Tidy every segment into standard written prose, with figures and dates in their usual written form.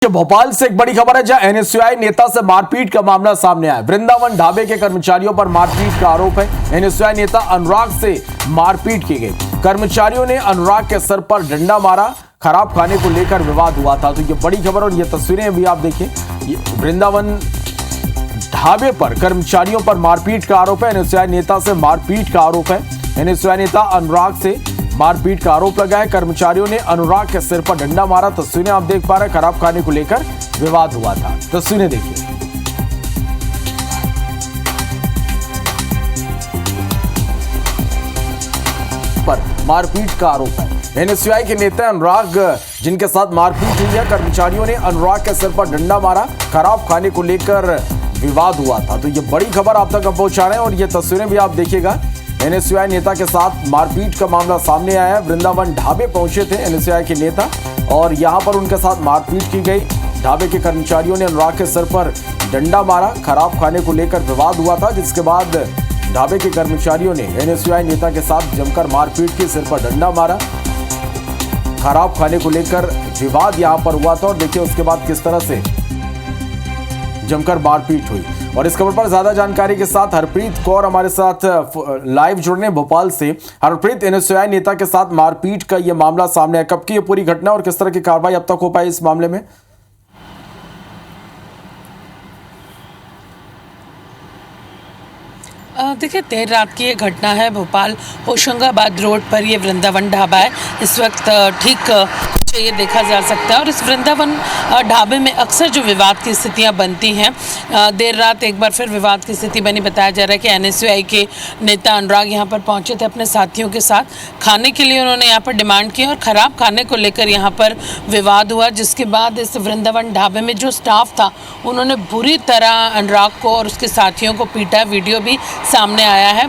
भोपाल से एक बड़ी खबर है जहां एनएसयूआई नेता से मारपीट का मामला सामने आया। वृंदावन ढाबे के कर्मचारियों पर मारपीट का आरोप है। एनएसयूआई नेता अनुराग से मारपीट की गई। कर्मचारियों ने अनुराग के सर पर डंडा मारा। खराब खाने को लेकर विवाद हुआ था। तो ये बड़ी खबर और ये तस्वीरें भी आप देखिए। वृंदावन ढाबे पर कर्मचारियों पर मारपीट का आरोप है। एनएसयूआई नेता से मारपीट का आरोप है। एनएसयूआई नेता अनुराग से मारपीट का आरोप लगा है। कर्मचारियों ने अनुराग के सिर पर डंडा मारा। तस्वीरें आप देख पा रहे हैं। खराब खाने को लेकर विवाद हुआ था। तस्वीरें देखिए। पर मारपीट का आरोप है। एनएसयूआई के नेता अनुराग जिनके साथ मारपीट हुई है। कर्मचारियों ने अनुराग के सिर पर डंडा मारा। खराब खाने को लेकर विवाद हुआ था। तो ये बड़ी खबर आप तक पहुंचा रहे हैं और ये तस्वीरें भी आप देखिएगा। एनएसयूआई नेता के साथ मारपीट का मामला सामने आया है। वृंदावन ढाबे पहुंचे थे एनएसयूआई के नेता और यहां पर उनके साथ मारपीट की गई। ढाबे के कर्मचारियों ने अनुराग के सर पर डंडा मारा। खराब खाने को लेकर विवाद हुआ था, जिसके बाद ढाबे के कर्मचारियों ने एनएसयूआई नेता के साथ जमकर मारपीट की, सिर पर डंडा मारा। खराब खाने को लेकर विवाद यहां पर हुआ था और देखिए उसके बाद किस तरह से जमकर मारपीट हुई। और इस खबर पर ज्यादा जानकारी के साथ हरप्रीत कौर हमारे साथ लाइव जुड़ने भोपाल से। हरप्रीत, एनएसयूआई नेता के साथ मारपीट का यह मामला सामने है, कब की ये पूरी घटना और किस तरह की कार्रवाई अब तक हो पाई इस मामले में? देखिए, देर रात की ये घटना है। भोपाल होशंगाबाद रोड पर ये वृंदावन ढाबा है। इस वक्त ठीक ये देखा जा सकता है और इस वृंदावन ढाबे में अक्सर जो विवाद की स्थितियां बनती हैं, देर रात एक बार फिर विवाद की स्थिति बनी। बताया जा रहा है कि एनएसयूआई के नेता अनुराग यहां पर पहुंचे थे अपने साथियों के साथ खाने के लिए। उन्होंने यहां पर डिमांड की और ख़राब खाने को लेकर यहां पर विवाद हुआ, जिसके बाद इस वृंदावन ढाबे में जो स्टाफ था उन्होंने बुरी तरह अनुराग को और उसके साथियों को पीटा। वीडियो भी सामने आया है।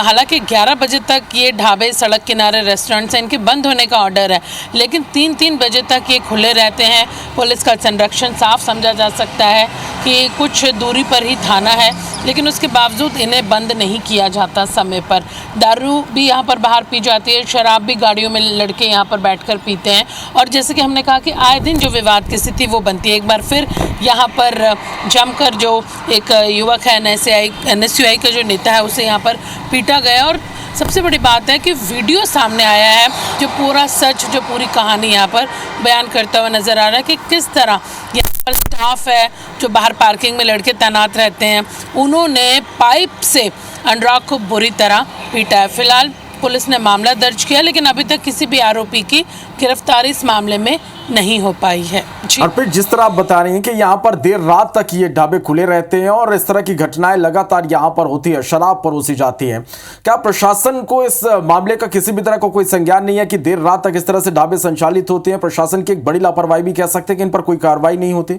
हालांकि 11 बजे तक ये ढाबे सड़क किनारे रेस्टोरेंट्स हैं, इनके बंद होने का ऑर्डर है, लेकिन 3 बजे तक ये खुले रहते हैं। पुलिस का संरक्षण साफ समझा जा सकता है कि कुछ दूरी पर ही थाना है, लेकिन उसके बावजूद इन्हें बंद नहीं किया जाता समय पर। दारू भी यहाँ पर बाहर पी जाती है, शराब भी गाड़ियों में लड़के यहाँ पर बैठकर पीते हैं। और जैसे कि हमने कहा कि आए दिन जो विवाद की स्थिति वो बनती है। एक बार फिर यहाँ पर जमकर जो एक युवक है एनएसयूआई का जो नेता है उसे यहाँ पर पीटा गया। और सबसे बड़ी बात है कि वीडियो सामने आया है जो पूरा सच, जो पूरी कहानी यहाँ पर बयान करता हुआ नज़र आ रहा है कि किस तरह यहाँ पर स्टाफ है जो बाहर पार्किंग में लड़के तैनात रहते हैं, उन्होंने पाइप से अनुराग को बुरी तरह पीटा है। फिलहाल पुलिस ने मामला दर्ज किया, लेकिन अभी तक किसी भी आरोपी की गिरफ्तारी इस मामले में नहीं हो पाई है। और फिर जिस तरह आप बता रही हैं कि यहाँ पर देर रात तक ये ढाबे खुले रहते हैं और इस तरह की घटनाएं लगातार यहाँ पर होती है, शराब परोसी जाती है, क्या प्रशासन को इस मामले का किसी भी तरह का कोई संज्ञान नहीं है कि देर रात तक इस तरह से ढाबे संचालित होते हैं? प्रशासन की एक बड़ी लापरवाही भी कह सकते हैं कि इन पर कोई कार्रवाई नहीं होती।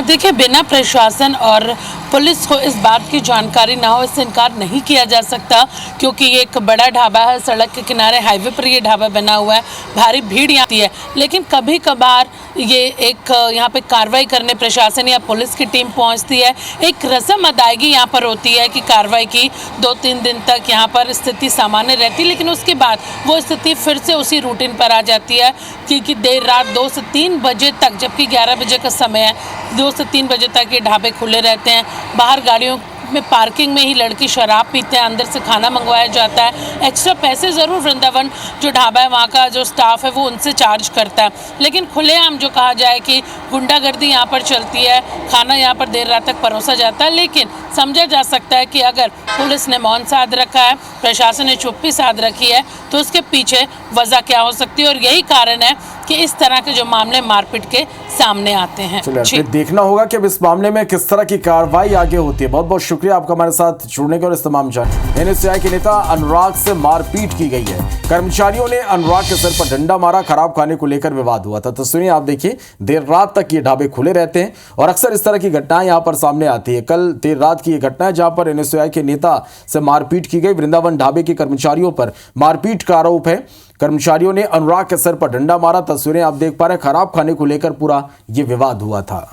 देखिए, बिना प्रशासन और पुलिस को इस बात की जानकारी ना हो, इससे इनकार नहीं किया जा सकता, क्योंकि ये एक बड़ा ढाबा है, सड़क के किनारे हाईवे पर ये ढाबा बना हुआ है, भारी भीड़ यहाँ आती है। लेकिन कभी कभार ये एक यहाँ पे कार्रवाई करने प्रशासन या पुलिस की टीम पहुँचती है, एक रस्म अदायगी यहाँ पर होती है कि कार्रवाई की 2-3 दिन तक यहाँ पर स्थिति सामान्य रहती है, लेकिन उसके बाद वो स्थिति फिर से उसी रूटीन पर आ जाती है कि देर रात 2 से 3 बजे तक, जबकि 11 बजे का समय है, 2 से 3 बजे तक ये ढाबे खुले रहते हैं। बाहर गाड़ियों में पार्किंग में ही लड़के शराब पीते हैं, अंदर से खाना मंगवाया जाता है। एक्स्ट्रा पैसे ज़रूर वृंदावन जो ढाबा है वहाँ का जो स्टाफ है वो उनसे चार्ज करता है, लेकिन खुलेआम जो कहा जाए कि गुंडागर्दी यहाँ पर चलती है, खाना यहाँ पर देर रात तक परोसा जाता है। लेकिन समझा जा सकता है कि अगर पुलिस ने मौन साध रखा है, प्रशासन ने चुप्पी साध रखी है, तो उसके पीछे वजह क्या हो सकती है, और यही कारण है कि इस तरह के जो मामले मारपीट के सामने आते हैं। देखना होगा कि अब इस मामले में किस तरह की कार्रवाई आगे होती है। बहुत बहुत शुक्रिया आपका हमारे साथ जुड़ने के और इस तमाम जानकारी। एनएसयूआई के नेता अनुराग से मारपीट की गई है। कर्मचारियों ने अनुराग के सर पर डंडा मारा। खराब खाने को लेकर विवाद हुआ था। तस्वीरें आप देखिए, देर रात तक ये ढाबे खुले रहते हैं और अक्सर इस तरह की घटनाएं यहाँ पर सामने आती है। कल देर रात की ये घटना है जहां पर एनएसयूआई के नेता से मारपीट की गई। वृंदावन ढाबे के कर्मचारियों पर मारपीट का आरोप है। कर्मचारियों ने अनुराग के सर पर डंडा मारा। तस्वीरें आप देख पा रहे हैं। खराब खाने को लेकर पूरा ये विवाद हुआ था।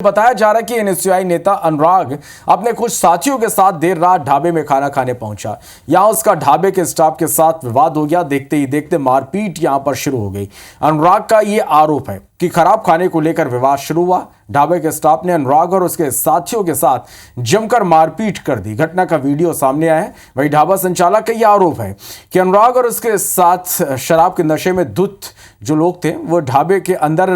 बताया जा रहा है कि एनएसयूआई नेता अनुराग अपने कुछ साथियों के साथ देर रात ढाबे में खाना खाने पहुंचा। यहां उसका ढाबे के स्टाफ के साथ विवाद हो गया। देखते ही देखते मारपीट यहां पर शुरू हो गई। अनुराग का यह आरोप है कि खराब खाने को लेकर विवाद शुरू हुआ। ढाबे के स्टाफ ने अनुराग और उसके साथियों के साथ जमकर मारपीट कर दी। घटना का वीडियो सामने आया है। वहीं ढाबा संचालक का यह आरोप है कि अनुराग और उसके साथ शराब के नशे में धुत जो लोग थे वो ढाबे के अंदर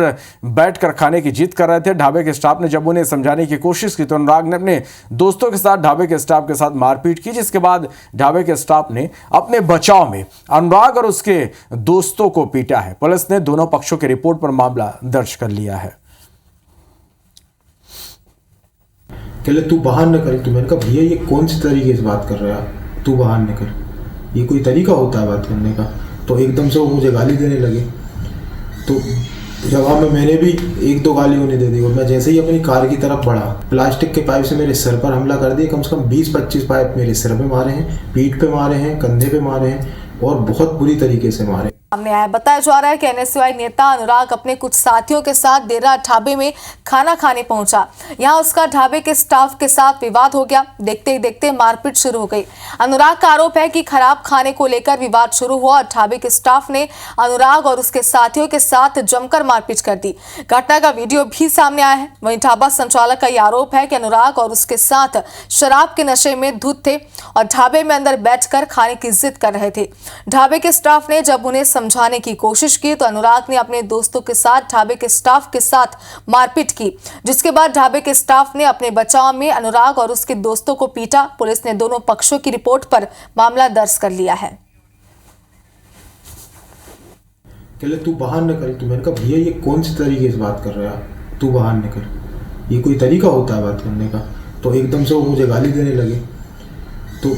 बैठकर खाने की जिद कर रहे थे। ढाबे के स्टाफ ने जब उन्हें समझाने की कोशिश की तो अनुराग ने अपने दोस्तों के साथ ढाबे के स्टाफ के साथ मारपीट की, जिसके बाद ढाबे के स्टाफ ने अपने बचाव में अनुराग और उसके दोस्तों को पीटा है। पुलिस ने दोनों पक्षों की रिपोर्ट पर मामला दर्ज कर लिया है। कहले तू बाहर न कर। तो मैंने कहा भैया ये कौन सी तरीके से बात कर रहे हो आप, तू बाहर न कर, ये कोई तरीका होता है बात करने का। तो एकदम से वो मुझे गाली देने लगे। तो जवाब में मैंने भी एक दो गाली उन्हें दे दी और मैं जैसे ही अपनी कार की तरफ बढ़ा, प्लास्टिक के पाइप से मेरे सर पर हमला कर दिए। कम से कम 20-25 पाइप मेरे सिर पे मारे हैं, पीठ पे मारे हैं, कंधे पे मारे हैं और बहुत बुरी तरीके से मारे। सामने आया। बताया जा रहा है कि एनएसयूआई नेता अनुराग अपने कुछ साथियों के साथ देर रात ढाबे में खाना खाने पहुंचा। यहां उसका ढाबे के स्टाफ के साथ विवाद हो गया। देखते ही देखते मारपीट शुरू हो गई। अनुराग का आरोप है कि खराब खाने को लेकर विवाद शुरू हुआ और ढाबे के स्टाफ ने अनुराग और उसके साथियों के साथ जमकर मारपीट कर दी। घटना का वीडियो भी सामने आया है। वहीं ढाबा संचालक का यह आरोप है कि अनुराग और उसके साथ शराब के नशे में धुत थे और ढाबे में अंदर बैठकर खाने की जिद कर रहे थे। ढाबे के स्टाफ ने जब उन्हें समझाने की कोशिश की तो अनुराग ने अपने दोस्तों के साथ ढाबे के स्टाफ के साथ मारपीट की, जिसके बाद ढाबे के स्टाफ ने अपने बचाव में अनुराग और उसके दोस्तों को पीटा। पुलिस ने दोनों पक्षों की रिपोर्ट पर मामला दर्ज कर लिया है। कहले तू बाहर न कर। तो मैंने कहा भैया ये कौन सी तरीके से बात कर रहे हो आप, तू बाहर न कर, ये कोई तरीका होता है बात करने का। तो एकदम से वो मुझे गाली देने लगे। तो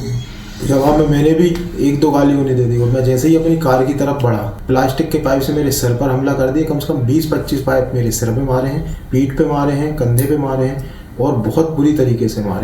जवाब में मैंने भी एक दो गाली उन्हें दे दी और मैं जैसे ही अपनी कार की तरफ बढ़ा, प्लास्टिक के पाइप से मेरे सर पर हमला कर दिए। कम से कम 20-25 पाइप मेरे सिर पे मारे हैं, पीठ पे मारे हैं, कंधे पे मारे हैं और बहुत बुरी तरीके से मारे।